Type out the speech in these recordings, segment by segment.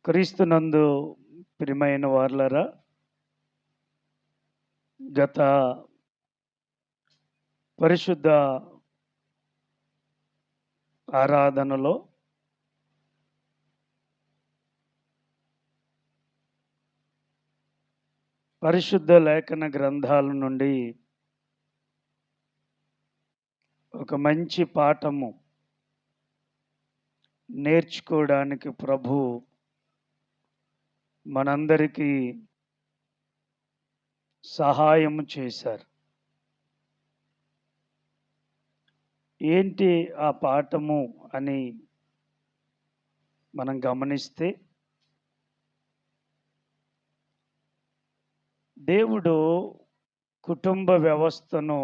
క్రీస్తునందు ప్రియమైన వారలారా, గత పరిశుద్ధ ఆరాధనలో పరిశుద్ధ లేఖన గ్రంథాల నుండి ఒక మంచి పాఠము నేర్చుకోవడానికి ప్రభు మనందరికీ సహాయము చేశారు. ఏంటి ఆ పాఠము అని మనం గమనిస్తే, దేవుడు కుటుంబ వ్యవస్థను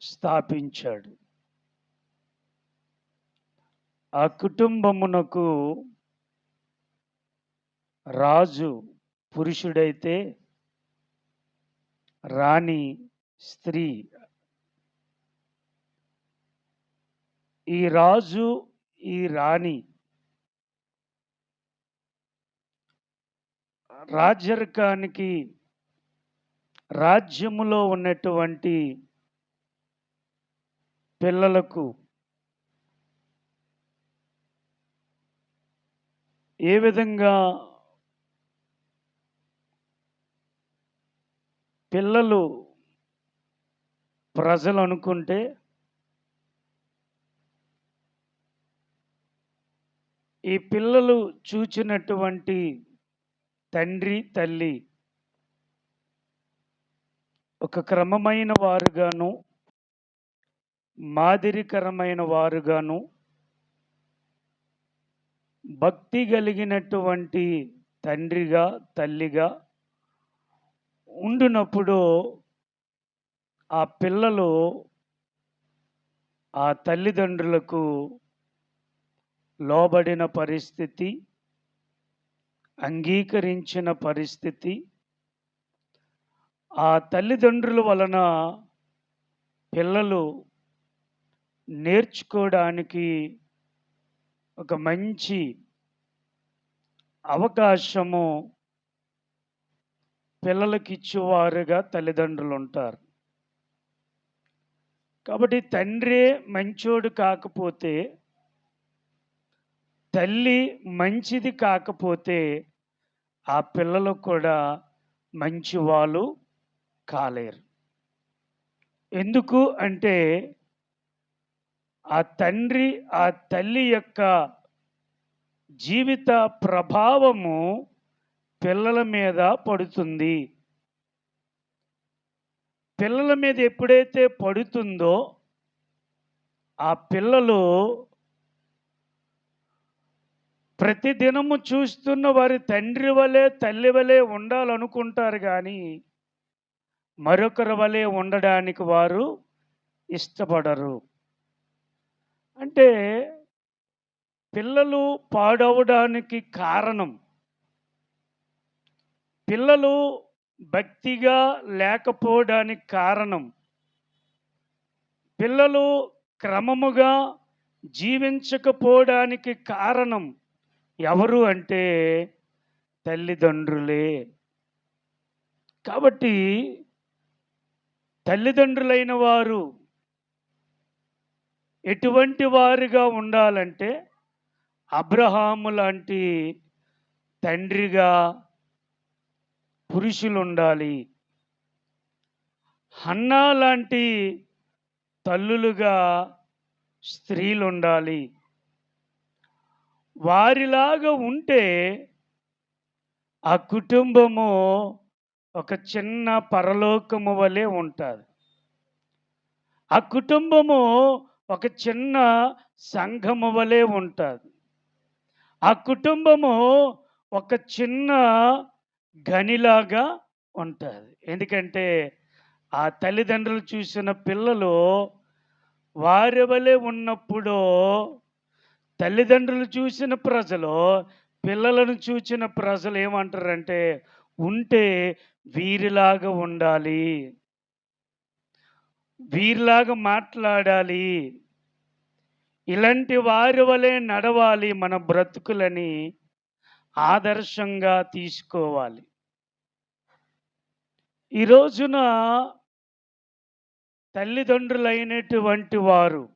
స్థాపించాడు. ఆ కుటుంబమునకు రాజు పురుషుడైతే రాణి స్త్రీ. ఈ రాజు, ఈ రాణి రాజ్యర్కానికి రాజ్యములో ఉన్నటువంటి పిల్లలకు ఏ విధంగా పిల్లలు ప్రజలు అనుకుంటే ఈ పిల్లలు చూచినటువంటి తండ్రి తల్లి ఒక క్రమమైన వారుగాను, మాదిరికరమైన వారుగాను, భక్తి కలిగినటువంటి తండ్రిగా తల్లిగా ఉండునప్పుడు ఆ పిల్లలు ఆ తల్లిదండ్రులకు లోబడిన పరిస్థితి, అంగీకరించిన పరిస్థితి, ఆ తల్లిదండ్రుల వలన పిల్లలు నేర్చుకోవడానికి ఒక మంచి అవకాశము పిల్లలకి ఇచ్చేవారుగా తల్లిదండ్రులు ఉంటారు. కాబట్టి తండ్రి మంచోడు కాకపోతే, తల్లి మంచిది కాకపోతే ఆ పిల్లలు కూడా మంచి వాళ్ళు కాలేరు. ఎందుకు అంటే ఆ తండ్రి, ఆ తల్లి యొక్క జీవిత ప్రభావము పిల్లల మీద పడుతుంది. పిల్లల మీద ఎప్పుడైతే పడుతుందో ఆ పిల్లలు ప్రతిదినము చూస్తున్న వారి తండ్రి వలె తల్లి వలె ఉండాలనుకుంటారు, కానీ మరొకరి వలె ఉండడానికి వారు ఇష్టపడరు. అంటే పిల్లలు పాడవడానికి కారణం, పిల్లలు భక్తిగా లేకపోవడానికి కారణం, పిల్లలు క్రమముగా జీవించకపోవడానికి కారణం ఎవరు అంటే తల్లిదండ్రులే. కాబట్టి తల్లిదండ్రులైన వారు ఎటువంటి వారుగా ఉండాలంటే అబ్రహాము లాంటి తండ్రిగా పురుషులు ఉండాలి, హన్నా లాంటి తల్లులుగా స్త్రీలు ఉండాలి. వారిలాగా ఉంటే ఆ కుటుంబము ఒక చిన్న పరలోకము వలె ఉంటుంది. ఆ కుటుంబము ఒక చిన్న సంఘము వలె ఉంటుంది. ఆ కుటుంబము ఒక చిన్న గనిలాగా ఉంటుంది. ఎందుకంటే ఆ తల్లిదండ్రులు చూసిన పిల్లలు వారి వలె ఉన్నప్పుడు, తల్లిదండ్రులు చూసిన ప్రజలు పిల్లలను చూచిన ప్రజలు ఏమంటారంటే, ఉంటే వీరిలాగా ఉండాలి, వీరిలాగా మాట్లాడాలి, ఇలాంటి వారి వలె నడవాలి మన బ్రతుకులని ఆదర్శంగా తీసుకోవాలి. ఈ రోజున తల్లిదండ్రులైనటువంటి వారు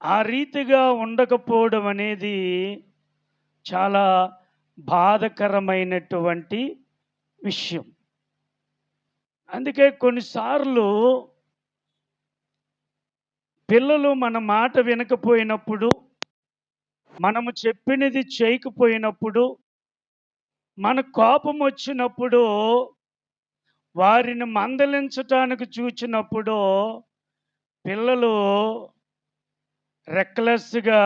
ఆ రీతిగా ఉండకపోవడం అనేది చాలా బాధకరమైనటువంటి విషయం. అందుకే కొన్నిసార్లు పిల్లలు మన మాట వినకపోయినప్పుడు, మనము చెప్పినది చేయకపోయినప్పుడు, మన కోపం వచ్చినప్పుడు, వారిని మందలించటానికి చూచినప్పుడు పిల్లలు రెక్లెస్‌గా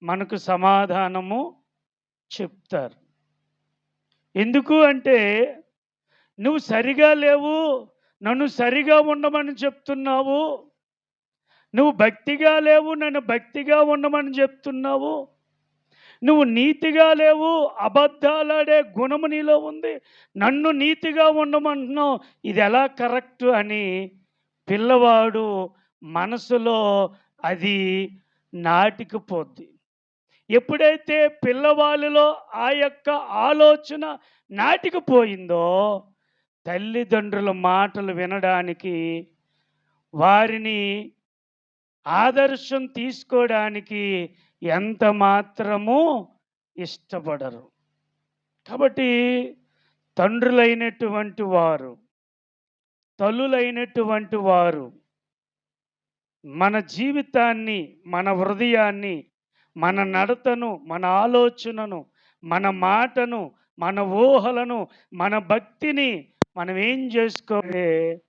మనకు సమాధానము చెప్తారు. ఎందుకు అంటే, "నువ్వు సరిగా లేవు. నన్ను సరిగా ఉండమని చెప్తున్నావు. నువ్వు భక్తిగా లేవు. నన్ను భక్తిగా ఉండమని చెప్తున్నావు. నువ్వు నీతిగా లేవు. అబద్ధాలాడే గుణము నీలో ఉంది. నన్ను నీతిగా ఉండమంటున్నావు. ఇది ఎలా కరెక్టు" అని పిల్లవాడు మనసులో అది నాటుకుపోద్ది. ఎప్పుడైతే పిల్లవాళ్ళలో ఆ యొక్క ఆలోచన నాటుకుపోయిందో, తల్లిదండ్రుల మాటలు వినడానికి, వారిని ఆదర్శం తీసుకోవడానికి ఎంత మాత్రము ఇష్టపడరు. కాబట్టి తండ్రులైనటువంటి వారు, తల్లులైనటువంటి వారు మన జీవితాన్ని, మన హృదయాన్ని, మన నడతను, మన ఆలోచనను, మన మాటను, మన ఊహలను, మన భక్తిని మనం ఏం చేసుకోవాలి?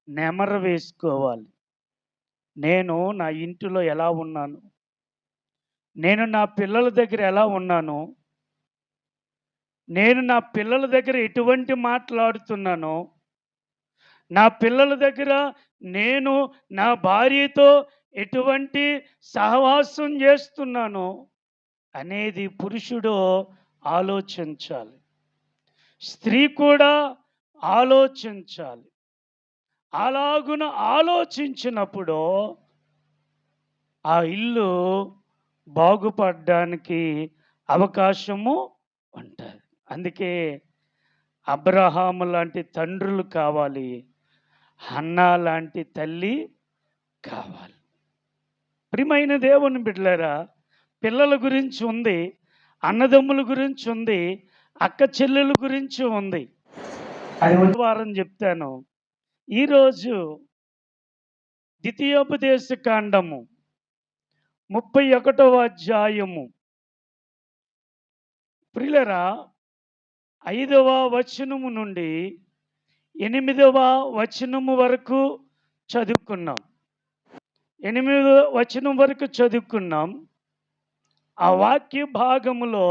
నెమరు వేసుకోవాలి. నేను నా ఇంటిలో ఎలా ఉన్నాను? నేను నా పిల్లల దగ్గర ఎలా ఉన్నాను? నేను నా పిల్లల దగ్గర ఎటువంటి మాట్లాడుతున్నానో, నా పిల్లల దగ్గర నేను నా భార్యతో ఎటువంటి సహవాసం చేస్తున్నానో అనేది పురుషుడు ఆలోచించాలి. స్త్రీ కూడా ఆలోచించాలి. అలాగున ఆలోచించినప్పుడు ఆ ఇల్లు బాగుపడడానికి అవకాశము ఉంటుంది. అందుకే అబ్రహాము లాంటి తండ్రులు కావాలి. హన్నా లాంటి తల్లి కావాలి. ప్రియమైన దేవుని బిడ్డలారా, పిల్లల గురించి ఉంది, అన్నదమ్ముల గురించి ఉంది, అక్క చెల్లెల గురించి ఉంది. అది వచ్చే వారం చెప్తాను. ఈరోజు ద్వితీయోపదేశ కాండము 31వ అధ్యాయము ప్రియులారా 5వ వచనము నుండి 8వ వచనము వరకు చదువుకున్నాం. 8వ వచనం వరకు చదువుకున్నాం. ఆ వాక్య భాగములో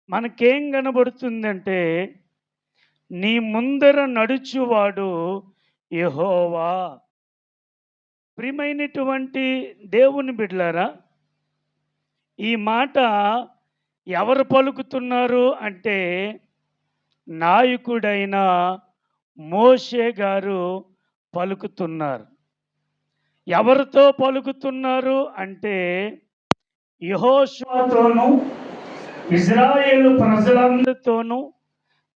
మనకేం కనబడుతుందంటే, నీ ముందర నడుచువాడు యెహోవా. ప్రియమైనటువంటి దేవుని బిడ్డలారా, ఈ మాట ఎవరు పలుకుతున్నారు అంటే, నాయకుడైన మోషే గారు పలుకుతున్నారు. ఎవరితో పలుకుతున్నారు అంటే, యెహోషువతోనూ ఇజ్రాయేలు ప్రజలందరితోనూ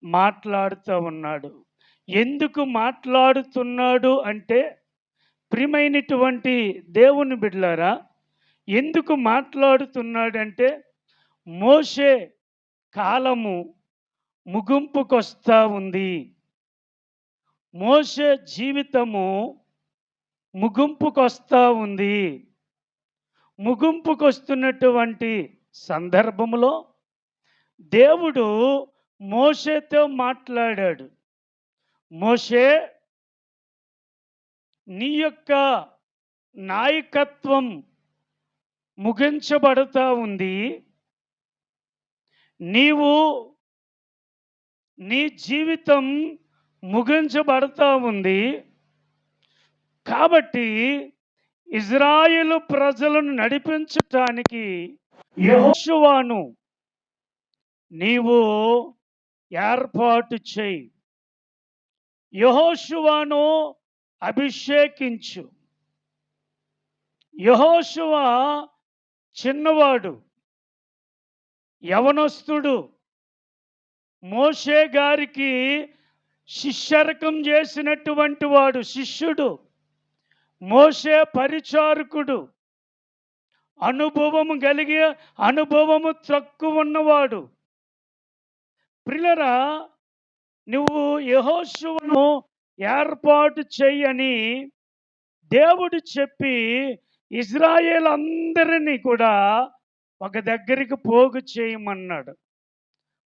మాట్లాడుతూ ఉన్నాడు. ఎందుకు మాట్లాడుతున్నాడు అంటే, ప్రియమైనటువంటి దేవుని బిడ్డలారా, ఎందుకు మాట్లాడుతున్నాడంటే, మోషే కాలము ముగింపుకొస్తా ఉంది. మోషే జీవితము ముగింపుకొస్తా ఉంది. ముగింపుకొస్తున్నటువంటి సందర్భంలో దేవుడు మోషేతో మాట్లాడాడు. మోషే, నీ యొక్క నాయకత్వం ముగించబడతా ఉంది. నీవు నీ జీవితం ముగించబడతా ఉంది. కాబట్టి ఇజ్రాయేలు ప్రజలను నడిపించటానికి యెహోషువను నీవు ఏర్పాటు చేయి. యెహోషువను అభిషేకించు. యెహోషువ చిన్నవాడు, యవనస్తుడు. మోషే గారికి శిష్యరకం చేసినటువంటి వాడు, శిష్యుడు. మోషే పరిచారకుడు, అనుభవము తక్కువ ఉన్నవాడు. ప్రియులారా, నువ్వు యెహోషువను ఏర్పాటు చెయ్యని దేవుడు చెప్పి ఇజ్రాయేల్ అందరినీ కూడా ఒక దగ్గరికి పోగు చేయమన్నాడు.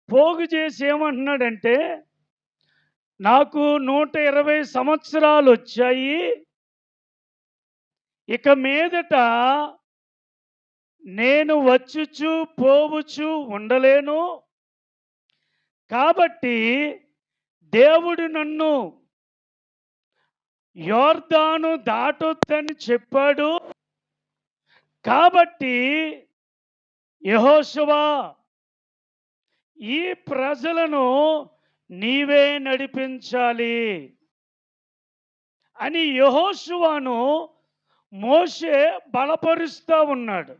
పోగు చేసి ఏమంటున్నాడంటే, నాకు 120 సంవత్సరాలు వచ్చాయి, ఇక మీదట నేను వచ్చుచు పోవుచు ఉండలేను, కాబట్టి దేవుడు నన్ను యోర్దాను దాటొద్దని చెప్పాడు. కాబట్టి యెహోషువ, ఈ ప్రజలను నీవే నడిపించాలి అని యెహోషువను మోషే బలపరుస్తూ ఉన్నాడు.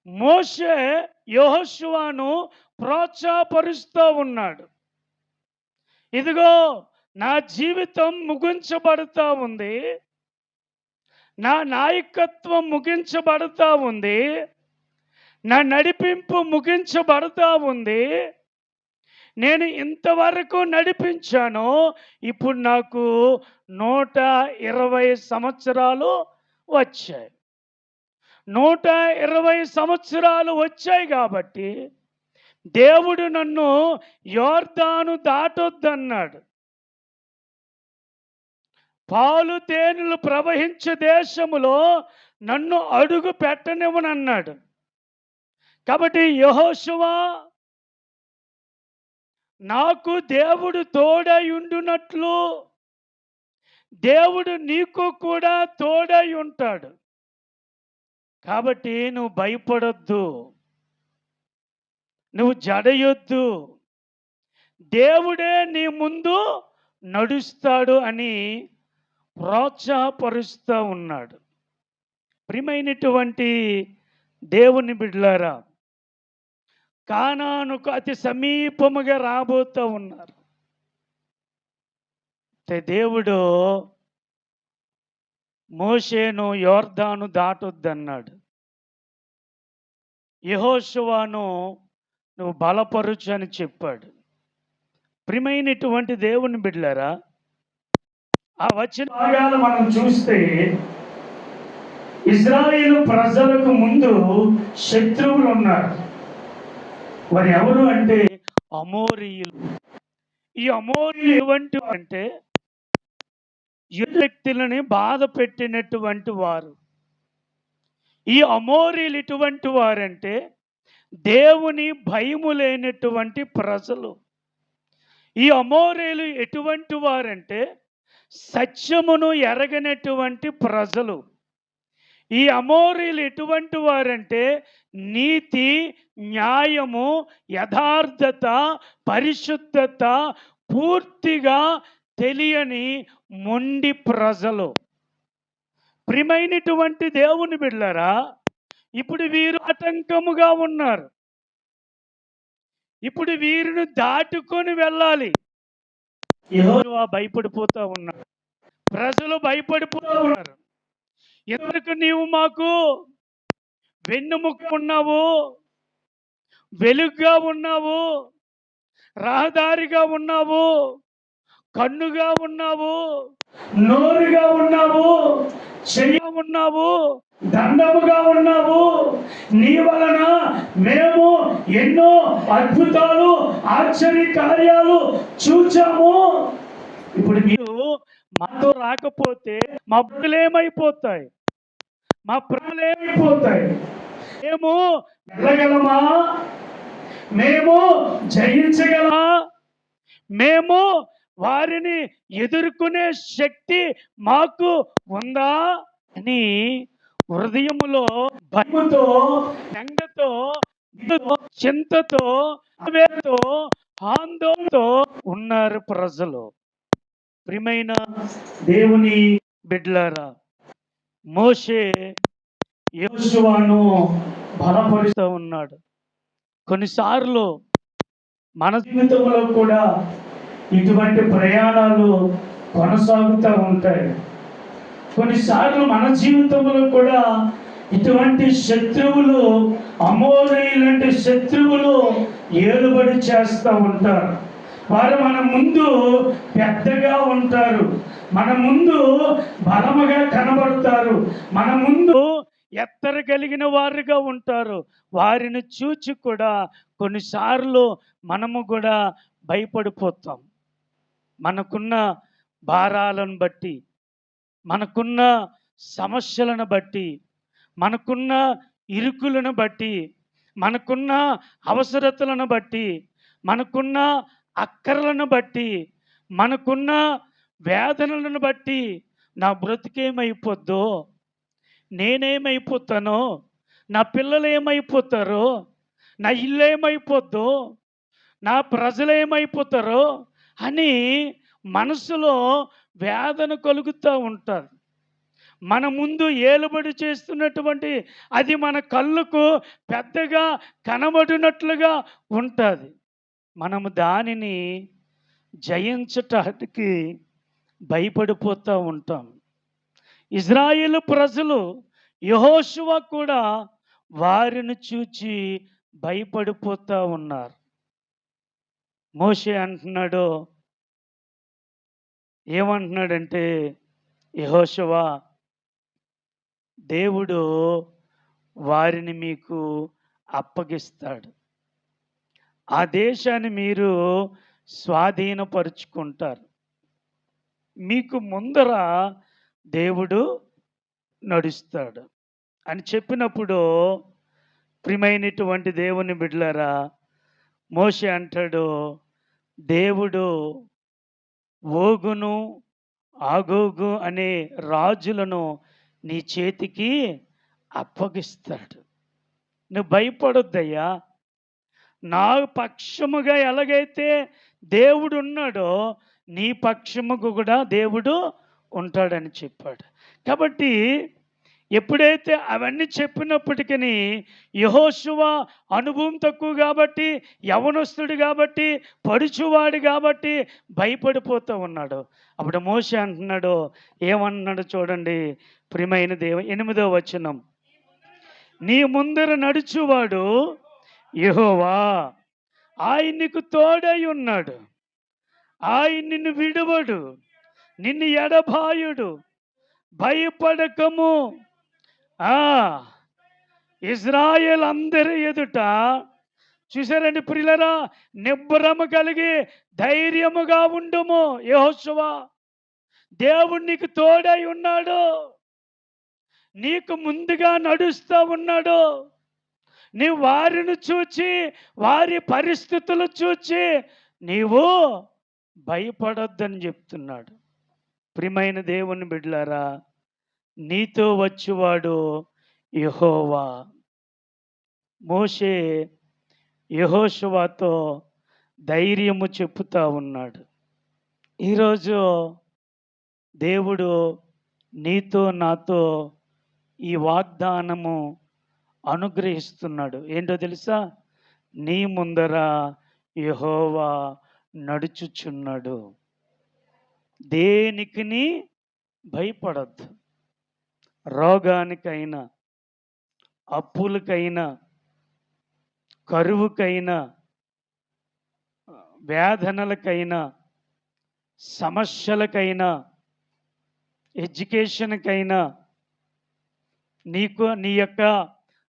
మోషే యెహోషువను ప్రోత్సాహపరుస్తూ ఉన్నాడు. ఇదిగో, నా జీవితం ముగించబడతా ఉంది, నా నాయకత్వం ముగించబడతా ఉంది, నా నడిపింపు ముగించబడతా ఉంది. నేను ఇంతవరకు నడిపించాను, ఇప్పుడు నాకు 120 సంవత్సరాలు వచ్చాయి. 120 సంవత్సరాలు వచ్చాయి కాబట్టి దేవుడు నన్ను యోర్దాను దాటొద్దన్నాడు. పాలు తేనెలు ప్రవహించే దేశములో నన్ను అడుగు పెట్టనివ్వనన్నాడు. కాబట్టి యెహోషువ, నాకు దేవుడు తోడై ఉండునట్లు దేవుడు నీకు కూడా తోడై ఉంటాడు. కాబట్టి నువ్వు భయపడొద్దు, నువ్వు జడయొద్దు, దేవుడే నీ ముందు నడుస్తాడు అని ప్రోత్సాహపరుస్తూ ఉన్నాడు. ప్రియమైనటువంటి దేవుని బిడ్డలారా, కానానుకు అతి సమీపముగా రాబోతూ ఉన్నారు. దేవుడు మోషేను యోర్దాను దాటొద్దన్నాడు. యెహోషువను నువ్వు బలపరుచు అని చెప్పాడు. ప్రియమైనటువంటి దేవుని బిడ్డలారా, ఆ వచ్చిన భాగాలు మనం చూస్తే, ఇజ్రాయేలు ప్రజలకు ముందు శత్రువులు ఉన్నారు. వారు ఎవరు అంటే అమోరీయులు. ఈ అమోరీయులు ఎటువంటి అంటే వ్యక్తులని బాధ పెట్టినటువంటి వారు. ఈ అమోరీయులు ఎటువంటి వారంటే దేవుని భయము లేనటువంటి ప్రజలు. ఈ అమోరీయులు ఎటువంటి వారంటే సత్యమును ఎరగనటువంటి ప్రజలు. ఈ అమోరీయులు ఎటువంటి వారంటే నీతి, న్యాయము, యథార్థత, పరిశుద్ధత పూర్తిగా తెలియని మొండి ప్రజలు. ప్రియమైనటువంటి దేవుని బిడ్డలారా, ఇప్పుడు వీరు ఆటంకముగా ఉన్నారు. ఇప్పుడు వీరిని దాటుకొని వెళ్ళాలి. యెహోవా భయపడిపోతూ ఉన్నారు, ప్రజలు భయపడిపోతూ ఉన్నారు. ఎందుకు నీవు మాకు వెన్నుముక ఉన్నావు, వెలుగుగా ఉన్నావు, రహదారిగా ఉన్నావు, కన్నుగా ఉన్నావు, నోరుగా ఉన్నావు, చెయ్య ఉన్నావు, దండముగా ఉన్నావు. నీ వలన మేము ఎన్నో అద్భుతాలు, ఆశ్చర్య కార్యాలు చూచాము. ఇప్పుడు మీరు మాతో రాకపోతే మా బుద్ధులేమైపోతాయి, మా ప్రాణాలేమైపోతాయి. మేము వెళ్ళగలమా? మేము జయించగలమా? మేము వారిని ఎదుర్కొనే శక్తి మాకు ఉందా అని హృదయములో భయముతో, బెంగతో, చింతతో, ఆందోళనతో ఉన్నారు ప్రజలు. ప్రియమైన దేవుని బిడ్డలారా, మోషే యోషువను బలపరుస్తూ ఉన్నాడు. కొన్నిసార్లు మన జీవితంలో కూడా ఇటువంటి ప్రయాణాలు కొనసాగుతూ ఉంటాయి. కొన్నిసార్లు మన జీవితంలో కూడా ఇటువంటి శత్రువులు, అమోరీయులంటి శత్రువులు ఏలుబడి చేస్తూ ఉంటారు. వారు మన ముందు పెద్దగా ఉంటారు, మన ముందు బలముగా కనబడతారు, మన ముందు ఎత్తర కలిగిన వారుగా ఉంటారు. వారిని చూచి కూడా కొన్నిసార్లు మనము కూడా భయపడిపోతాం. మనకున్న భారాలను బట్టి, మనకున్న సమస్యలను బట్టి, మనకున్న ఇరుకులను బట్టి, మనకున్న అవసరతలను బట్టి, మనకున్న అక్కర్లను బట్టి, మనకున్న వేదనలను బట్టి నా బ్రతికేమైపోద్దో, నేనేమైపోతానో, నా పిల్లలు ఏమైపోతారో, నా ఇల్లు ఏమైపోద్దో, నా ప్రజలు ఏమైపోతారో అని మనసులో వేదన కలుగుతూ ఉంటారు. మన ముందు ఏలుబడి చేస్తున్నటువంటి అది మన కళ్ళకు పెద్దగా కనబడినట్లుగా ఉంటుంది. మనము దానిని జయించటానికి భయపడిపోతూ ఉంటాం. ఇజ్రాయేలు ప్రజలు, యెహోషువ కూడా వారిని చూచి భయపడిపోతూ ఉన్నారు. మోషే అంటున్నాడు, ఏమంటున్నాడంటే, యెహోషువ, దేవుడు వారిని మీకు అప్పగిస్తాడు, ఆ దేశాన్ని మీరు స్వాధీనపరుచుకుంటారు, మీకు ముందర దేవుడు నడుస్తాడు అని చెప్పినప్పుడు, ప్రియమైనటువంటి దేవుని బిడ్డలారా, మోషే అంటాడు, దేవుడు ఓగును ఆగోగు అనే రాజులను నీ చేతికి అప్పగిస్తాడు. నువ్వు భయపడొద్దయ్యా, నా పక్షముగా ఎలాగైతే దేవుడు ఉన్నాడో నీ పక్షముకు కూడా దేవుడు ఉంటాడని చెప్పాడు. కాబట్టి ఎప్పుడైతే అవన్నీ చెప్పినప్పటికీ యెహోషువ అనుభవం తక్కువ కాబట్టి, యవనస్తుడు కాబట్టి, పడుచువాడు కాబట్టి భయపడిపోతూ ఉన్నాడు. అప్పుడు మోషే అంటున్నాడు, ఏమన్నాడు చూడండి ప్రియమైన 8వ వచనం, నీ ముందర నడుచువాడు యెహోవా, ఆయన నీకు తోడై ఉన్నాడు, ఆయన నిన్ను విడువడు, నిన్ను ఎడబాయుడు, భయపడకము. ఇజ్రాయేల్ అందరి ఎదుట చూసారండి ప్రియులరా, నిబ్బరము కలిగి ధైర్యముగా ఉండుము. యెహోషువ, దేవుడు నీకు తోడై ఉన్నాడు, నీకు ముందుగా నడుస్తూ ఉన్నాడు. నీవు వారిని చూచి, వారి పరిస్థితులు చూచి నీవు భయపడొద్దని చెప్తున్నాడు. ప్రియమైన దేవుని బిడ్డలారా, నీతో వచ్చేవాడు యెహోవా. మోషే యెహోషువతో ధైర్యము చెప్పుతూ ఉన్నాడు. ఈరోజు దేవుడు నీతో నాతో ఈ వాగ్దానము అనుగ్రహిస్తున్నాడు. ఏంటో తెలుసా? నీ ముందర యెహోవా నడుచుచున్నాడు. దేనికిని భయపడద్దు. రోగానికైనా, అప్పులకైనా, కరువుకైనా, వేదనలకైనా, సమస్యలకైనా, ఎడ్యుకేషన్కైనా,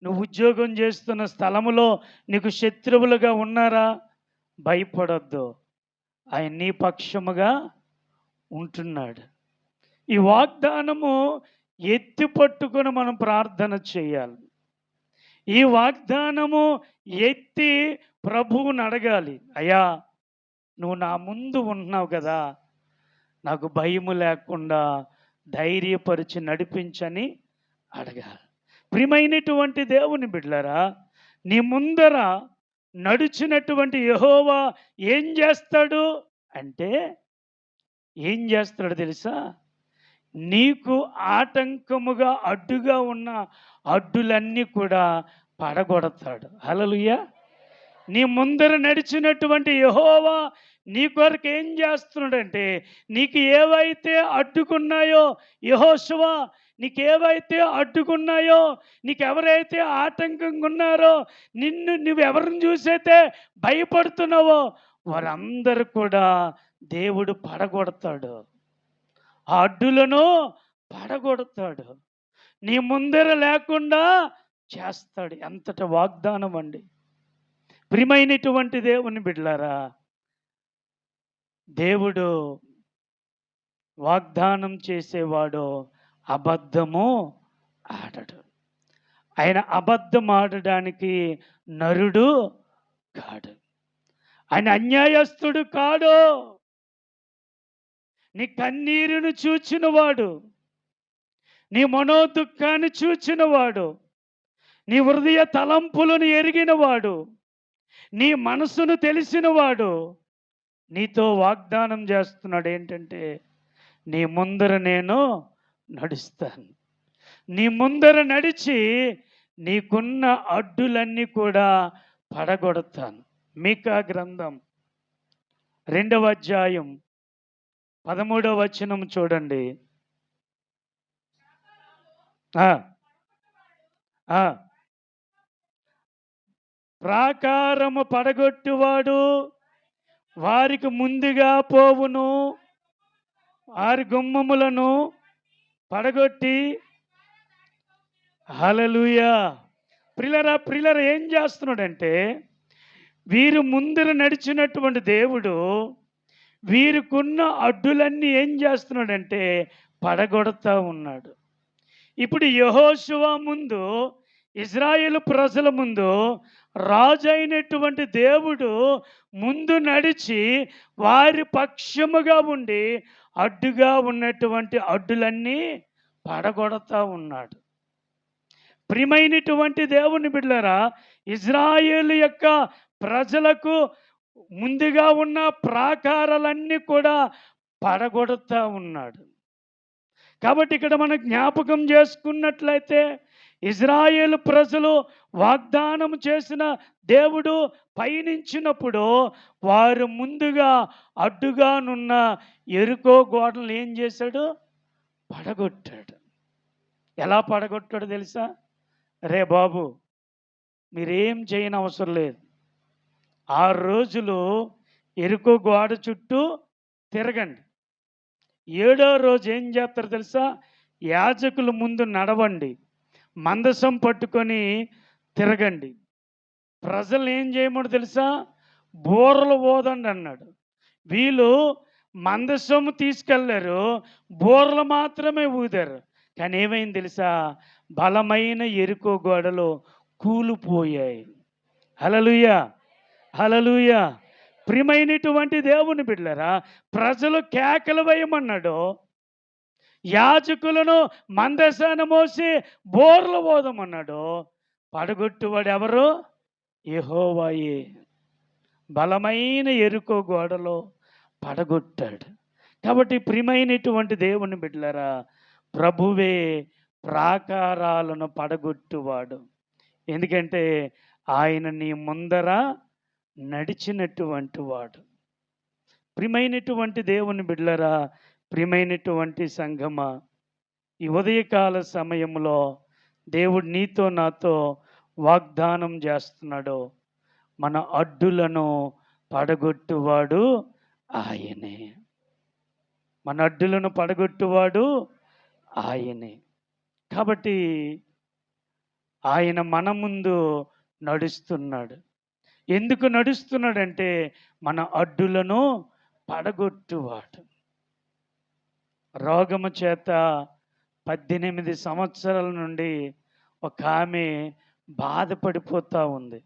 నువ్వు ఉద్యోగం చేస్తున్న స్థలములో నీకు శత్రువులుగా ఉన్నారా? భయపడొద్దు, ఆయన నీ పక్షముగా ఉంటున్నాడు. ఈ వాగ్దానము ఎత్తి పట్టుకొని మనం ప్రార్థన చేయాలి. ఈ వాగ్దానము ఎత్తి ప్రభువుని అడగాలి, అయ్యా నువ్వు నా ముందు ఉన్నావు కదా, నాకు భయము లేకుండా ధైర్యపరిచి నడిపించని అడగాలి. ప్రియమైనటువంటి దేవుని బిడ్డలారా, నీ ముందర నడిచినటువంటి యెహోవా ఏం చేస్తాడు అంటే, ఏం చేస్తాడు తెలుసా? నీకు ఆటంకముగా అడ్డుగా ఉన్న అడ్డులన్నీ కూడా పడగొడతాడు. హల్లెలూయా. నీ ముందర నడిచినటువంటి యెహోవా నీ కొరకు ఏం చేస్తున్నాడంటే, నీకు ఏవైతే అడ్డుకున్నాయో యెహోషువ, నీకేవైతే అడ్డుకున్నాయో, నీకెవరైతే ఆటంకంగా ఉన్నారో, నువ్వెవరిని చూసైతే భయపడుతున్నావో వారందరూ కూడా దేవుడు పడగొడతాడు. ఆ అడ్డులను పడగొడతాడు. నీ ముందర లేకుండా చేస్తాడు. ఎంతటి వాగ్దానం అండి. ప్రియమైనటువంటి దేవుని బిడ్డలారా, దేవుడు వాగ్దానం చేసేవాడు అబద్ధము ఆడడు. ఆయన అబద్ధం ఆడడానికి నరుడు కాడు. ఆయన అన్యాయస్తుడు కాడు. నీ కన్నీరును చూచినవాడు, నీ మనోదుఃఖాన్ని చూచినవాడు, నీ హృదయ తలంపులను ఎరిగినవాడు, నీ మనసును తెలిసినవాడు నీతో వాగ్దానం చేస్తున్నాడు. ఏంటంటే, నీ ముందర నేను నడుస్తాను. నీ ముందర నడిచి నీకున్న అడ్డులన్నీ కూడా పడగొడతాను. మీకా గ్రంథం 2వ అధ్యాయం 13వ వచనం చూడండి. ప్రాకారము పడగొట్టువాడు వారికి ముందుగా పోవును, వారి గుమ్మములను పడగొట్టి. హల్లెలూయా. ప్రియులారా ఏం చేస్తున్నాడంటే, వీరు ముందర నడిచినటువంటి దేవుడు వీరికున్న అడ్డులన్నీ ఏం చేస్తున్నాడంటే పడగొడతా ఉన్నాడు. ఇప్పుడు యెహోషువ ముందు, ఇజ్రాయేలు ప్రజల ముందు రాజు అయినటువంటి దేవుడు ముందు నడిచి వారి పక్షముగా ఉండి అడ్డుగా ఉన్నటువంటి అడ్డులన్నీ పడగొడతా ఉన్నాడు. ప్రియమైనటువంటి దేవుని బిడ్డలారా, ఇజ్రాయేలు యొక్క ప్రజలకు ముందుగా ఉన్న ప్రాకారాలన్నీ కూడా పడగొడతా ఉన్నాడు. కాబట్టి ఇక్కడ మనం జ్ఞాపకం చేసుకున్నట్లయితే, ఇజ్రాయేలు ప్రజలు వాగ్దానం చేసిన దేవుడు పయనించినప్పుడు వారు ముందుగా అడ్డుగానున్న యెరికో గోడలను ఏం చేశాడు? పడగొట్టాడు. ఎలా పడగొట్టాడు తెలుసా? రే బాబు, మీరేం చేయని అవసరం లేదు. 6 రోజులు యెరికో గోడ చుట్టూ తిరగండి. 7వ రోజు ఏం చేస్తారు తెలుసా? యాజకుల ముందు నడవండి, మందసం పట్టుకొని తిరగండి. ప్రజలు ఏం చేయమని తెలుసా? బూరలు ఊదండి అన్నాడు. వీళ్ళు మందసం తీసుకెళ్లారు, బూరలు మాత్రమే ఊదారు. కానీ ఏమైంది తెలుసా? బలమైన యెరికో గోడలు కూలిపోయాయి. హల్లెలూయా, హల్లెలూయా. ప్రియమైనటువంటి దేవుని బిడ్డలారా, ప్రజలు కేకలు వేయమన్నాడు, యాజకులను మందసాన మోసి బోర్లు ఊదమన్నాడు. పడగొట్టువాడు ఎవరు? యెహోవాయే. బలమైన యెరికో గోడలో పడగొట్టాడు. కాబట్టి ప్రియమైనటువంటి దేవుని బిడ్డలారా, ప్రభువే ప్రాకారాలను పడగొట్టువాడు. ఎందుకంటే ఆయన నీ ముందర నడిచినటువంటి వాడు. ప్రియమైనటువంటి దేవుని బిడ్డలారా, ప్రియమైనటువంటి సంఘమా, ఈ ఉదయకాల సమయంలో దేవుడు నీతో నాతో వాగ్దానం చేస్తున్నాడు. మన అడ్డులను పడగొట్టువాడు ఆయనే. మన అడ్డులను పడగొట్టువాడు ఆయనే. కాబట్టి ఆయన మన ముందు నడుస్తున్నాడు. ఎందుకు నడుస్తున్నాడంటే మన అడ్డులను పడగొట్టువాడు. రోగము చేత 18 సంవత్సరాల నుండి ఒక ఆమె బాధపడిపోతూ ఉంది.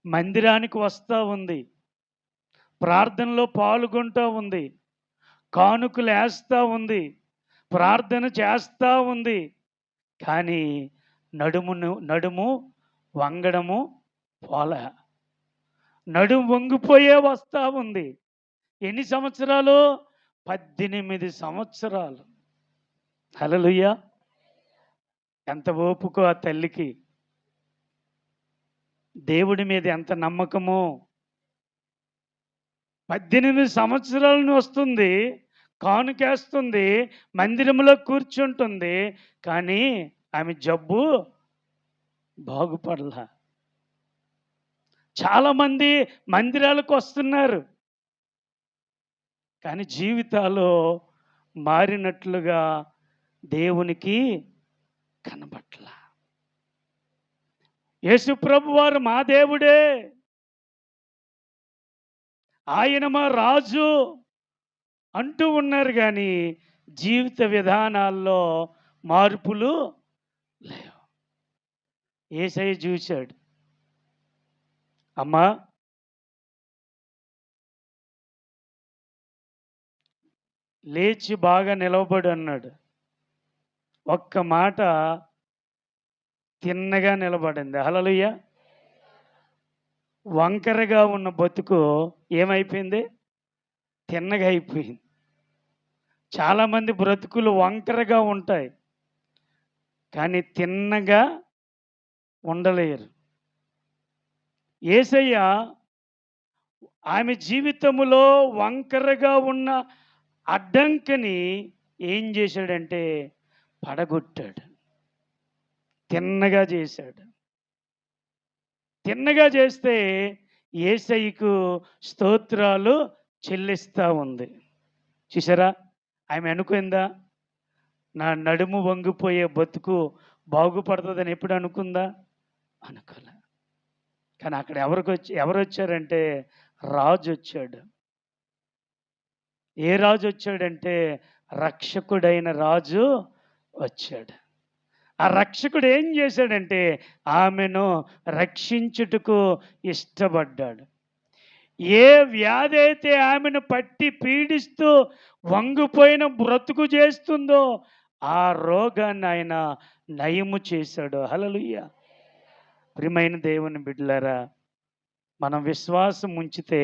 మందిరానికి వస్తూ ఉంది, ప్రార్థనలో పాల్గొంటూ ఉంది, కానుకలు వేస్తూ ఉంది, ప్రార్థన చేస్తూ ఉంది. కానీ నడుము వంగడము పోలే. నడుము వంగిపోయే వస్తూ ఉంది. ఎన్ని సంవత్సరాలు? 18 సంవత్సరాలు. హల్లెలూయా! ఎంత ఓపికో ఆ తల్లికి. దేవుడి మీద ఎంత నమ్మకమో. 18 సంవత్సరాలను వస్తుంది, కానుకేస్తుంది, మందిరంలో కూర్చుంటుంది. కానీ ఆమె జబ్బు బాగుపడలా. చాలామంది మందిరాలకు వస్తున్నారు, కానీ జీవితాలు మారినట్లుగా దేవునికి కనబట్లా. యేసుప్రభు వారు మా దేవుడే, ఆయన మా రాజు అంటూ ఉన్నారు, కానీ జీవిత విధానాల్లో మార్పులు లేవు. యేసయ్య చూశాడు, అమ్మా లేచి బాగా నిలవబడు అన్నాడు. ఒక్క మాట తిన్నగా నిలబడింది. హల్లెలూయా! వంకరగా ఉన్న బతుకు ఏమైపోయింది? తిన్నగా అయిపోయింది. చాలామంది బ్రతుకులు వంకరగా ఉంటాయి, కానీ తిన్నగా ఉండలేరు. యేసయ్య ఆమె జీవితములో వంకరగా ఉన్న అడ్డంకిని ఏం చేశాడంటే పడగొట్టాడు. తిన్నగా చేశాడు. తిన్నగా చేస్తే యేసయ్యకు స్తోత్రాలు చెల్లిస్తూ ఉంది. చూసారా? ఆమె అనుకుందా నా నడుము వంగిపోయే బతుకు బాగుపడుతుందని ఎప్పుడు అనుకుందా? అనుకోలే. కానీ అక్కడ ఎవరు వచ్చారంటే రాజు వచ్చాడు. ఏ రాజు వచ్చాడంటే రక్షకుడైన రాజు వచ్చాడు. ఆ రక్షకుడు ఏం చేశాడంటే ఆమెను రక్షించుటకు ఇష్టపడ్డాడు. ఏ వ్యాధి అయితే ఆమెను పట్టి పీడిస్తూ వంగిపోయిన బ్రతుకు చేస్తుందో ఆ రోగాన్ని ఆయన నయము చేశాడు. హల్లెలూయా! ప్రియమైన దేవుని బిడ్డలారా, మనం విశ్వాసం ఉంచితే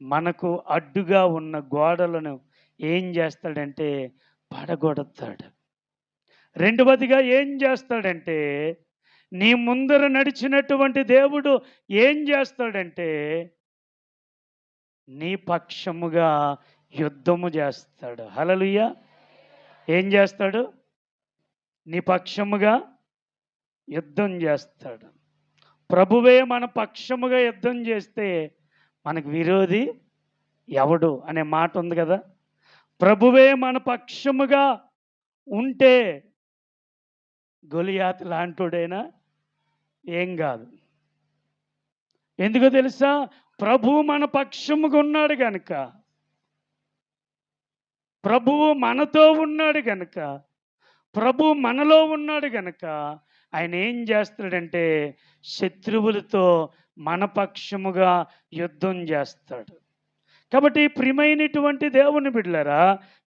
మనకు అడ్డుగా ఉన్న గోడలను ఏం చేస్తాడంటే పడగొడతాడు. రెండవదిగా ఏం చేస్తాడంటే నీ ముందర నడిచినటువంటి దేవుడు ఏం చేస్తాడంటే నీ పక్షముగా యుద్ధము చేస్తాడు. హల్లెలూయా! ఏం చేస్తాడు? నీ పక్షముగా యుద్ధం చేస్తాడు. ప్రభువే మన పక్షముగా యుద్ధం చేస్తే మనకు విరోధి ఎవడు అనే మాట ఉంది కదా. ప్రభువే మన పక్షముగా ఉంటే గొలియాతు లాంటోడైనా ఏం కాదు. ఎందుకో తెలుసా? ప్రభువు మన పక్షముగా ఉన్నాడు గనుక, ప్రభువు మనతో ఉన్నాడు గనుక, ప్రభువు మనలో ఉన్నాడు గనుక ఆయన ఏం చేస్తాడంటే శత్రువులతో మన పక్షముగా యుద్ధం చేస్తాడు. కాబట్టి ప్రియమైనటువంటి దేవుని బిడ్డలారా,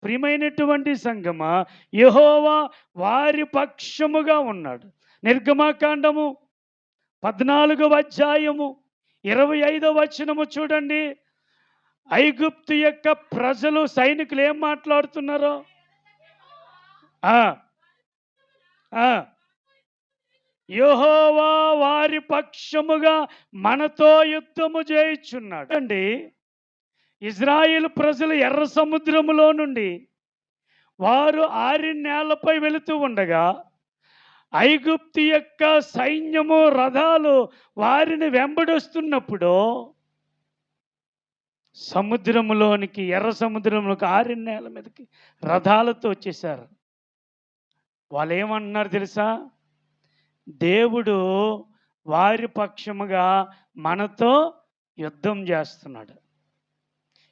ప్రియమైనటువంటి సంగమా, యెహోవా వారి పక్షముగా ఉన్నాడు. నిర్గమకాండము 14వ అధ్యాయము 25వ వచనము చూడండి. ఐగుప్తు యొక్క ప్రజలు సైనికులు ఏం మాట్లాడుతున్నారో. యెహోవా వారి పక్షముగా మనతో యుద్ధము చేయుచున్నాడు అండి. ఇజ్రాయేలు ప్రజలు ఎర్ర సముద్రములో నుండి వారు ఆరిన నేలపై వెళుతూ ఉండగా ఐగుప్తు యొక్క సైన్యము రథాలు వారిని వెంబడిస్తున్నప్పుడు సముద్రములోనికి, ఎర్ర సముద్రంలోకి, ఆరిన నేల మీదకి రథాలతో వచ్చేసారు. వాళ్ళు ఏమంటున్నారు తెలుసా? దేవుడు వారి పక్షముగా మనతో యుద్ధం చేస్తున్నాడు.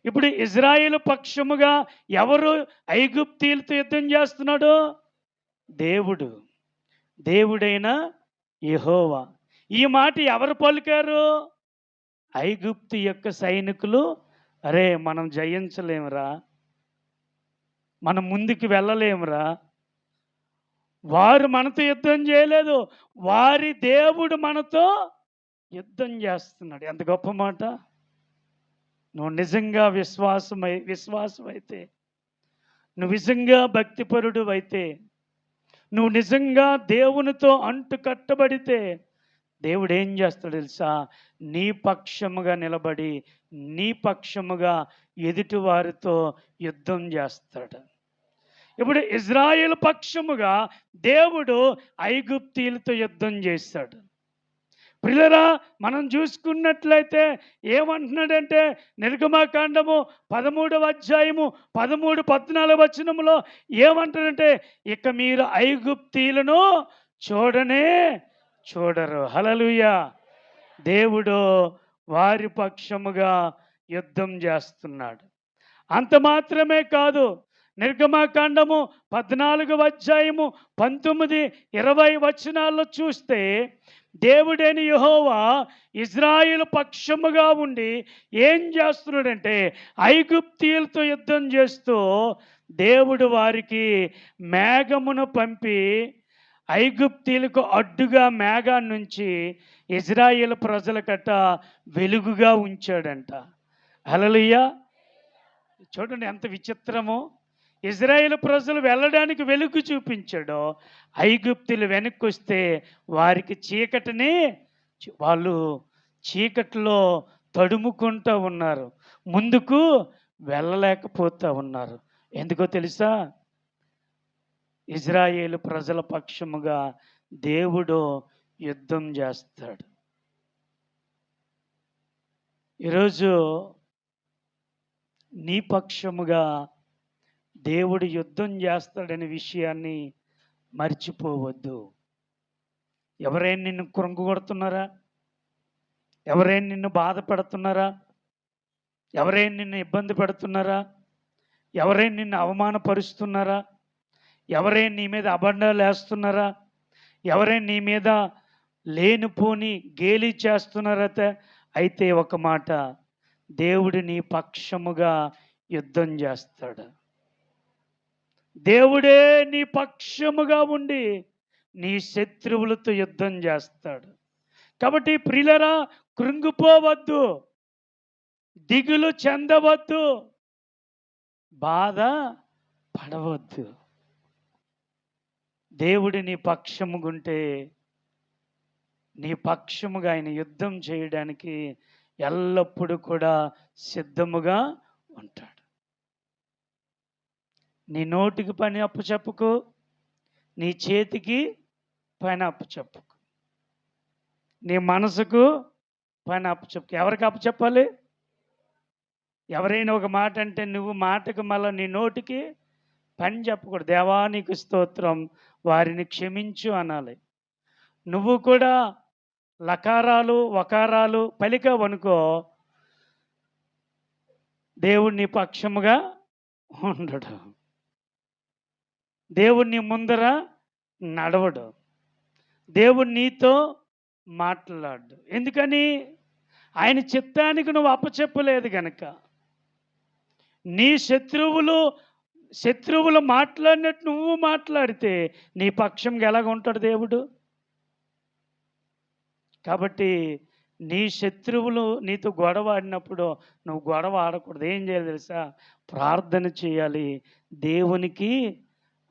ఇప్పుడు ఇజ్రాయేలు పక్షముగా ఎవరు ఐగుప్తీయులతో యుద్ధం చేస్తున్నాడు? దేవుడు, దేవుడైన యెహోవా. ఈ మాట ఎవరు పలికారు? ఐగుప్తు యొక్క సైనికులు. అరే మనం జయించలేమురా, మనం ముందుకు వెళ్ళలేమురా, వారు మనతో యుద్ధం చేయలేదు, వారి దేవుడు మనతో యుద్ధం చేస్తున్నాడు. ఎంత గొప్ప మాట! నువ్వు నిజంగా విశ్వాసమైతే, నువ్వు నిజంగా భక్తిపరుడు అయితే, నువ్వు నిజంగా దేవునితో అంటు కట్టబడితే, దేవుడు ఏం చేస్తాడు తెలుసా? నీ పక్షముగా నిలబడి, నీ పక్షముగా ఎదుటి వారితో యుద్ధం చేస్తాడు. ఇప్పుడు ఇజ్రాయేల్ పక్షముగా దేవుడు ఐగుప్తీయులతో యుద్ధం చేశాడు. ప్రియులారా, మనం చూసుకున్నట్లయితే ఏమంటున్నాడంటే, నిర్గమకాండము 13వ అధ్యాయము 13, 14 వచనములో ఏమంటాడంటే, ఇక మీరు ఐగుప్తీయులను చూడనే చూడరు. హల్లెలూయా. దేవుడు వారి పక్షముగా యుద్ధం చేస్తున్నాడు. అంత మాత్రమే కాదు, నిర్గమకాండము 14వ అధ్యాయము 19, 20 వచనాల్లో చూస్తే, దేవుడైన యెహోవా ఇజ్రాయేలు పక్షముగా ఉండి ఏం చేస్తున్నాడంటే, ఐగుప్తీయులతో యుద్ధం చేస్తూ దేవుడు వారికి మేఘమును పంపి ఐగుప్తీయులకు అడ్డుగా మేఘాన్నుంచి ఇజ్రాయేలు ప్రజలకట వెలుగుగా ఉంచాడంట. హల్లెలూయా. చూడండి ఎంత విచిత్రమో. ఇజ్రాయేలు ప్రజలు వెళ్ళడానికి వెలుగు చూపించాడో, ఐగుప్తులు వెనక్కి వస్తే వారికి చీకటిని వాళ్ళు చీకటిలో తడుముకుంటూ ఉన్నారు, ముందుకు వెళ్ళలేకపోతూ ఉన్నారు. ఎందుకో తెలుసా? ఇజ్రాయేలు ప్రజల పక్షముగా దేవుడు యుద్ధం చేస్తాడు. ఈరోజు నీ పక్షముగా దేవుడు యుద్ధం చేస్తాడనే విషయాన్ని మర్చిపోవద్దు. ఎవరైనా నిన్ను కృంగగొడుతున్నారా? ఎవరైనా నిన్ను బాధ పెడుతున్నారా? ఎవరైనా నిన్ను ఇబ్బంది పెడుతున్నారా? ఎవరైనా నిన్ను అవమానపరుస్తున్నారా? ఎవరైనా నీ మీద అబండాలు వేస్తున్నారా? ఎవరైనా నీ మీద లేనిపోని గేలి చేస్తున్నారా? అయితే ఒక మాట, దేవుడు నీ పక్షముగా యుద్ధం చేస్తాడు. దేవుడే నీ పక్షముగా ఉండి నీ శత్రువులతో యుద్ధం చేస్తాడు. కాబట్టి ప్రియులారా, కృంగిపోవద్దు, దిగులు చెందవద్దు, బాధ పడవద్దు. దేవుడు నీ పక్షముగుంటే నీ పక్షముగా ఆయన యుద్ధం చేయడానికి ఎల్లప్పుడూ కూడా సిద్ధముగా ఉంటాడు. నీ నోటికి పని అప్పచెప్పకు, నీ చేతికి పని అప్పచెప్పకు, నీ మనసుకు పని అప్పచెప్పకు. ఎవరికి అప్పచెప్పాలి? ఎవరైనా ఒక మాట అంటే నువ్వు మాటకు మళ్ళీ నీ నోటికి పని చెప్పకూడదు. దేవా నీకు స్తోత్రం, వారిని క్షమించు అనాలి. నువ్వు కూడా లకారాలు వకారాలు పలికావనుకో, దేవుడు నీ పక్షముగా ఉండడు, దేవుడు నీ ముందర నడవడు, దేవుడు నీతో మాట్లాడు. ఎందుకని? ఆయన చిత్తానికి నువ్వు అప్పచెప్పలేదు గనక. నీ శత్రువులు మాట్లాడినట్టు నువ్వు మాట్లాడితే నీ పక్షంగా ఎలాగ ఉంటాడు దేవుడు? కాబట్టి నీ శత్రువులు నీతో గొడవ ఆడినప్పుడు నువ్వు గొడవ ఆడకూడదు. ఏం చేయాలి తెలుసా? ప్రార్థన చేయాలి, దేవునికి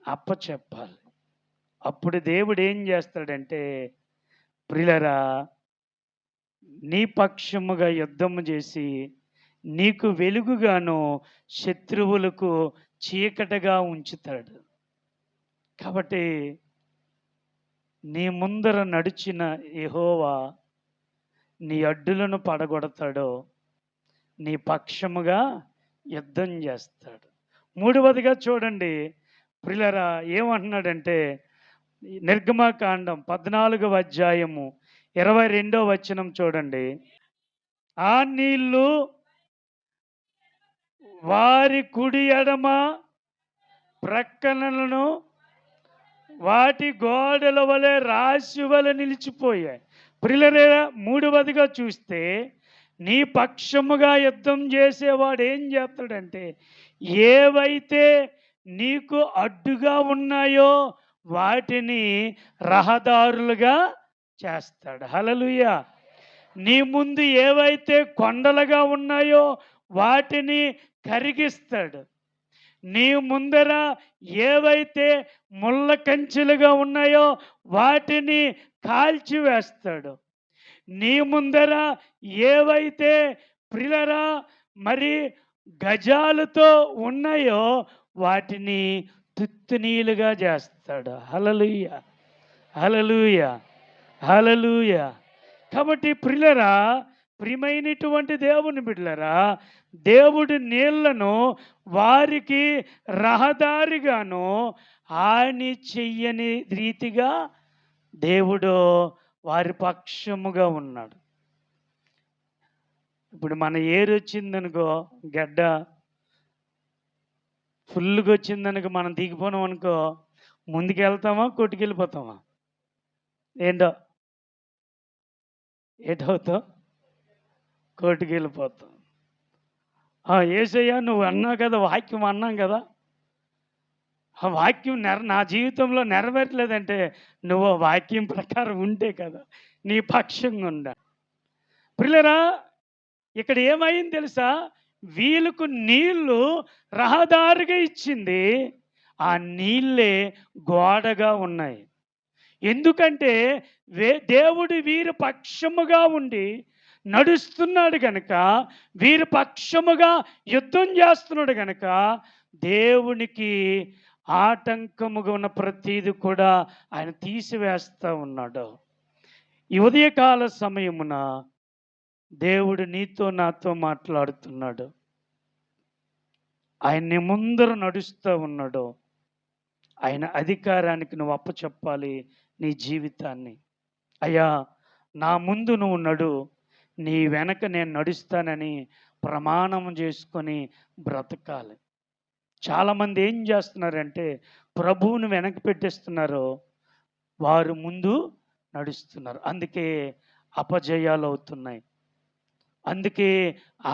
అప్పచెప్పాలి. అప్పుడు దేవుడు ఏం చేస్తాడంటే, ప్రియులారా, నీ పక్షముగా యుద్ధము చేసి నీకు వెలుగుగాను శత్రువులకు చీకటిగా ఉంచుతాడు. కాబట్టి నీ ముందర నడిచిన యెహోవా నీ అడ్డులను పడగొడతాడో, నీ పక్షముగా యుద్ధం చేస్తాడు. మూడవదిగా చూడండి ప్రియులారా, ఏమంటున్నాడంటే, నిర్గమకాండం 14వ అధ్యాయము 22వ వచనం చూడండి. ఆ నీళ్లు వారి కుడి ఎడమ ప్రక్కలను వాటి గోడల వలె రాశి వలె నిలిచిపోయాయి. ప్రియులారా, మూడవదిగా చూస్తే నీ పక్షముగా యుద్ధం చేసేవాడు ఏం చేస్తాడంటే, ఏవైతే నీకు అడ్డుగా ఉన్నాయో వాటిని రహదారులుగా చేస్తాడు. హల్లెలూయా. నీ ముందు ఏవైతే కొండలుగా ఉన్నాయో వాటిని కరిగిస్తాడు. నీ ముందర ఏవైతే ముళ్ళ కంచెలుగా ఉన్నాయో వాటిని కాల్చివేస్తాడు. నీ ముందర ఏవైతే ప్రిలరా మరి గజాలతో ఉన్నాయో వాటిని తుత్తునీలుగా చేస్తాడు. హల్లెలూయా, హల్లెలూయా, హల్లెలూయా. కాబట్టి ప్రిలరా, ప్రియమైనటువంటి దేవుని బిడ్డలరా, దేవుడి నీళ్లను వారికి రహదారిగాను హాని చెయ్యని రీతిగా దేవుడు వారి పక్షముగా ఉన్నాడు. ఇప్పుడు మన ఏరు వచ్చిందనుకో, గడ్డ ఫుల్గా వచ్చిందనుకో, మనం దిగిపోయాం అనుకో, ముందుకెళ్తామా కొట్టుకెళ్ళిపోతామా? ఏంటో ఏటవుతావు? కొట్టుకెళ్ళిపోతాం. యేసయ్య నువ్వు అన్నావు కదా, వాక్యం అన్నాం కదా, ఆ వాక్యం నా జీవితంలో నెరవేరలేదంటే నువ్వు వాక్యం ప్రకారం ఉంటే కదా నీ పక్షంగా ఉండ. ప్రియులారా, ఇక్కడ ఏమైంది తెలుసా? వీళ్ళకు నీళ్లు రహదారిగా ఇచ్చింది, ఆ నీళ్ళే గోడగా ఉన్నాయి. ఎందుకంటే దేవుడు వీరి పక్షముగా ఉండి నడుస్తున్నాడు గనక, వీరి పక్షముగా యుద్ధం చేస్తున్నాడు గనక దేవునికి ఆటంకముగా ఉన్న ప్రతీది కూడా ఆయన తీసివేస్తూ ఉన్నాడు. ఈ ఉదయకాల సమయమున దేవుడు నీతో నాతో మాట్లాడుతున్నాడు. ఆయన్ని ముందర నడుస్తూ ఉన్నాడు. ఆయన అధికారానికి నువ్వు అప్పచెప్పాలి నీ జీవితాన్ని. అయ్యా, నా ముందు నువ్వు నడు, నీ వెనక నేను నడుస్తానని ప్రమాణం చేసుకొని బ్రతకాలి. చాలామంది ఏం చేస్తున్నారంటే ప్రభువుని వెనక పెట్టేస్తున్నారు, వారు ముందు నడుస్తున్నారు. అందుకే అపజయాలు అవుతున్నాయి, అందుకే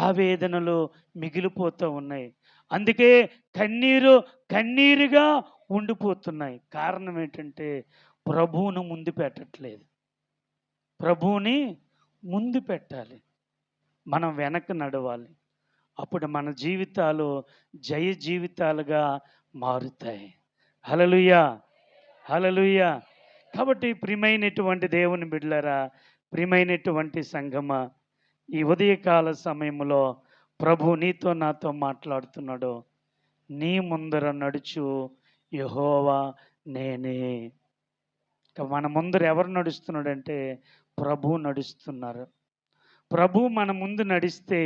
ఆవేదనలు మిగిలిపోతూ ఉన్నాయి, అందుకే కన్నీరుగా ఉండిపోతున్నాయి. కారణం ఏంటంటే ప్రభువును ముందు పెట్టట్లేదు. ప్రభువుని ముందు పెట్టాలి, మనం వెనక నడవాలి. అప్పుడు మన జీవితాలు జయ జీవితాలుగా మారుతాయి. హల్లెలూయా, హల్లెలూయా. కాబట్టి ప్రియమైనటువంటి దేవుని బిడ్డలారా, ప్రియమైనటువంటి సంగమా, ఈ ఉదయకాల సమయంలో ప్రభు నీతో నాతో మాట్లాడుతున్నాడు. నీ ముందర నడుచు యెహోవా నేనే. మన ముందర ఎవరు నడుస్తున్నాడంటే ప్రభు నడుస్తున్నారు. ప్రభు మన ముందు నడిస్తే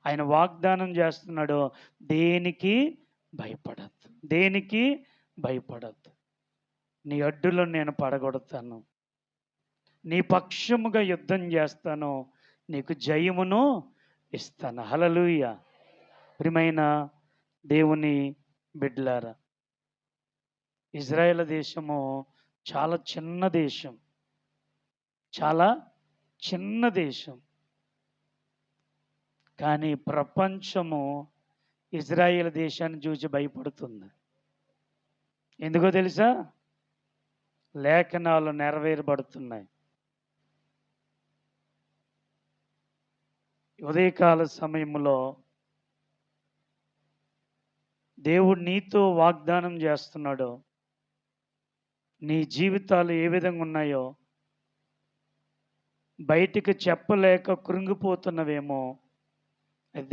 ఆయన వాగ్దానం చేస్తున్నాడు, దేనికి భయపడద్దు, దేనికి భయపడద్దు. నీ అడ్డులను నేను పడగొడతాను, నీ పక్షముగా యుద్ధం చేస్తాను, నీకు జయమును ఇస్తాను. హల్లెలూయా. ప్రియమైన దేవుని బిడ్డలారా, ఇజ్రాయేల్ దేశము చాలా చిన్న దేశం, చాలా చిన్న దేశం. కానీ ప్రపంచము ఇజ్రాయేల్ దేశాన్ని చూసి భయపడుతుంది. ఎందుకో తెలుసా? లేఖనాలు నెరవేరబడుతున్నాయి. ఉదయకాల సమయంలో దేవుడు నీతో వాగ్దానం చేస్తున్నాడు. నీ జీవితాలు ఏ విధంగా ఉన్నాయో బయటికి చెప్పలేక కృంగిపోతున్నవేమో,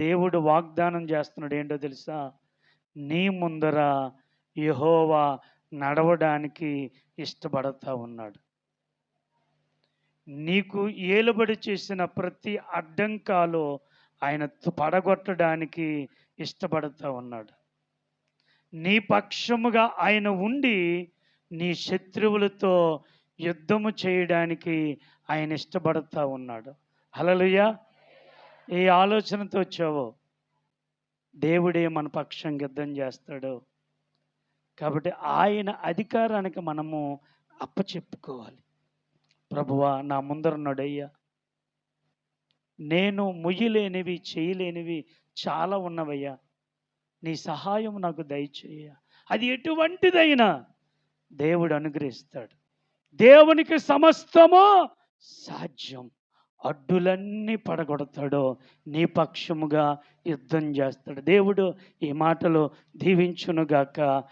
దేవుడు వాగ్దానం చేస్తున్నాడు. ఏంటో తెలుసా? నీ ముందర యెహోవా నడవడానికి ఇష్టపడతా ఉన్నాడు. నీకు ఏలుబడి చేసిన ప్రతి అడ్డంకాలు ఆయన పడగొట్టడానికి ఇష్టపడతా ఉన్నాడు. నీ పక్షముగా ఆయన ఉండి నీ శత్రువులతో యుద్ధము చేయడానికి ఆయన ఇష్టపడతా ఉన్నాడు. హల్లెలూయా. ఏ ఆలోచనతో వచ్చావో దేవుడే మన పక్షం యుద్ధం చేస్తాడు. కాబట్టి ఆయన అధికారానికి మనము అప్పచెప్పుకోవాలి. ప్రభువా, నా ముందర నడయ్యా, నేను ముయ్యలేనివి చేయలేనివి చాలా ఉన్నవయ్యా, నీ సహాయం నాకు దయచేయ. అది ఎటువంటిదైనా దేవుడు అనుగ్రహిస్తాడు. దేవునికి సమస్తము సాధ్యం. అడ్డులన్నీ పడగొడతాడో నీ పక్షముగా యుద్ధం చేస్తాడు. దేవుడు ఈ మాటలు దీవించునుగాక.